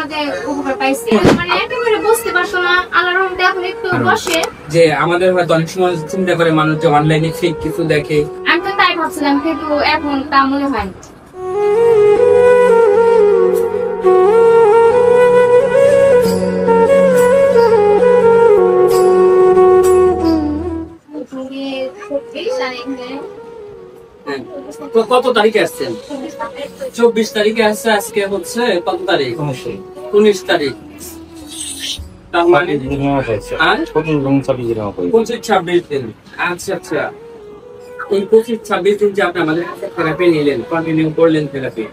আমাদের উপকার পাইছে, মানে একেবারে বুঝতে পারছো না। আল্লাহর রহমতে এখন একটু বসে যে আমাদের হয়তো অনেক সময় চিন্তা করে মানুষ যে অনলাইনে ফেক কিছু দেখে, আমি তো তাই ভাবছিলাম, কিন্তু এখন তা মনে হয় না। কত তারিখে আসছেন? 24 তারিখে আসছে। আজকে হচ্ছে কত তারিখ? 19 তারিখ। তার মানে 25-26 দিন। আচ্ছা আচ্ছা, এই 25-26 দিন যে আপনি আমাদের থেরাপি নিলেন, কন্টিনিউ করলেন থেরাপি,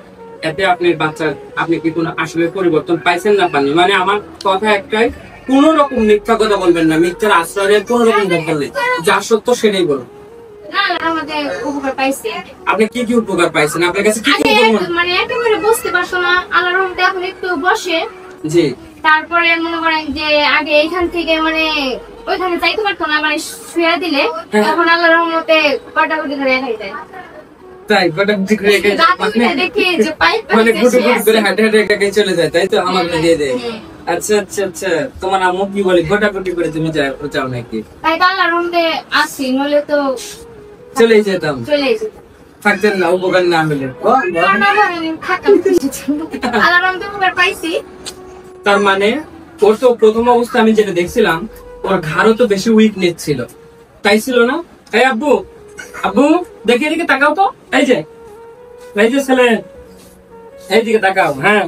এতে আপনার বাচ্চার আপনি কি কোনো আসলে পরিবর্তন পাইছেন না পাননি? মানে আমার কথা একটাই, কোন রকম মিথ্যা কথা বলবেন না, মিথ্যার আশ্রয়ের কোন রকম দরকার নেই, যা সত্য সেটাই বলুন। আমাদের উপকার পাইছে। আপনি কি কি উপকার পাইছেন? আপনার কাছে কি কি মানে একেবারে বুঝতে পারছো না। আল্লাহর রহমতে এখন একটু বসে। জি। তারপরে মনে করেন যে আগে এখান থেকে মানে ওইখানে যাইতে পারতো না, মানে শুয়ে দিলে এখন আল্লাহর রহমতে কাটাকুটি করে খাই যায়। তাই কাটাকুটি করে দেখি যে পাইপ মানে গুটু গুটু করে হাঁটে হাঁটে একা চলে যায়, তাই তো? আমাকে দিয়ে দেয়। আচ্ছা আচ্ছা আচ্ছা, তোমার আম্মু কি বলে গোটাগুটি করে তুমি যাও নাকি? তাই তো আল্লাহর রহমতে আসি, নলে তো চলেই যেতাম, চলেই যেতাম। থাকতেন না উপকার না হলে। আল্লাহর রহমতে উপকার পাইছি। তার মানে ওর তো প্রথম অবস্থা আমি যেটা দেখছিলাম, ওর ঘাড়ও তো বেশি উইকনেস ছিল, তাই ছিল না? এই আব্বু, আব্বু দেখে এদিকে তাকাও তো। এই যে ছেলে, এইদিকে তাকাও। হ্যাঁ,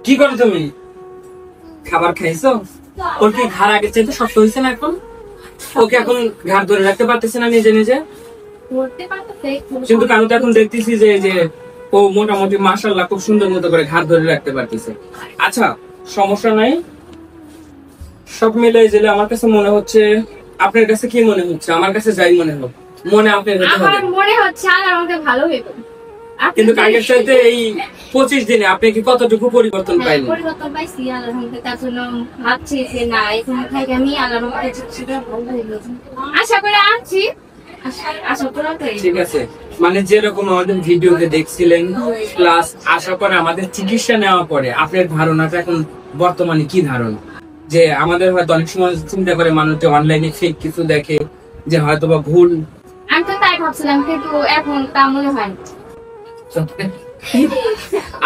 কি করো তুমি? খাবার খাইছো? ওর কি ঘাড় আগের চাইতে শক্ত হয়েছে না এখন? ওকে এখন ঘাড় ধরে রাখতে পারতেছে না নিজে নিজে? কিন্তু আমি তো এখন দেখতেছি যে ও মোটামুটি মাশাআল্লাহ খুব সুন্দর মতো করে ঘাড় ধরে রাখতে পারতেছে। আচ্ছা, সমস্যা নাই। সব মিলে গেলে আমার কাছে মনে হচ্ছে, আপনার কাছে কি মনে হচ্ছে? আমার কাছে যাই মনে হোক, মনে আপনার হতে হবে। আমার মনে হচ্ছে আল্লাহর রহমতে ভালো হইবে। কিন্তু আগের চাইতে এই 25 দিনে আপনি কি কতটুকু পরিবর্তন পাইলেন? পরিবর্তন পাইছি আল্লাহর রহমতে। তার জন্য ভাবছি যে না, এখানে থেকে আমি আল্লাহর রহমতে সেটা ভালো হয়ে গেছে। আশা করে আনছি, আশা করা তো ঠিক আছে। মানে যেরকম আমাদের ভিডিওতে দেখছিলেন, প্লাস আশা করে আমাদের চিকিৎসা নেওয়ার পরে আপনার ধারণাটা এখন বর্তমানে কি ধারণা? যে আমাদের হয়তো অনেক সময় চিন্তা করে মানুষ যে অনলাইনে ফেক কিছু দেখে, যে হয়তো বা ভুল। আমি তো তাই ভাবছিলাম, কিন্তু এখন তা মনে হয় না।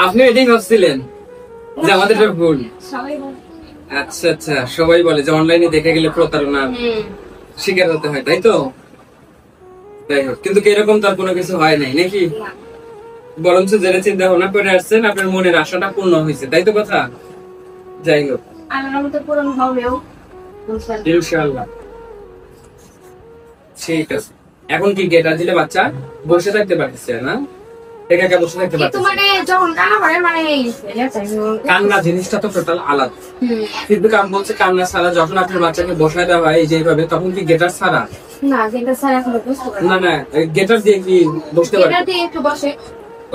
আপনি এটাই ভাবছিলেন যে আমাদের ভুল? আচ্ছা আচ্ছা, সবাই বলে যে অনলাইনে দেখে গেলে প্রতারণা শিকার হতে হয়, তাই তো? যাই হোক, কিন্তু এরকম তার কোনো কিছু হয় নাই নাকি? বরঞ্চ যেটা চিন্তা ভাবনা করে আসছেন, আপনার মনের আশাটা পূর্ণ হয়েছে, তাই তো কথা? যাই হোক, আল্লাহর রহমতে পূরণ হবেও ইনশাআল্লাহ। ঠিক আছে। এখন কি গেটা দিলে বাচ্চা বসে থাকতে পারতেছে না? একা একা বসে থাকতে পারতেছে? মানে যখন কান্না করে, মানে কান্না জিনিসটা তো টোটাল আলাদা। কিন্তু আমি বলছি কান্না ছাড়া যখন আপনার বাচ্চাকে বসায় দেওয়া হয় যেভাবে, তখন কি গেটার ছাড়া? না, গেটার ছাড়া এখন বসতে পারে না। না, গেটার দিয়ে কি বসতে পারে? গেটার দিয়ে একটু বসে।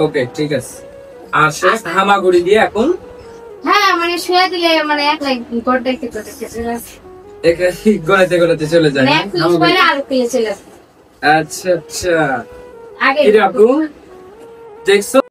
ওকে, ঠিক আছে। আর সে হামাগুড়ি দিয়ে এখন? হ্যাঁ, মানে শুয়ে দিলে মানে একলাই গড় দেখতে চলে গড়াতে চলে যায়। চলে যায়। আচ্ছা আচ্ছা, আগে দেখছো?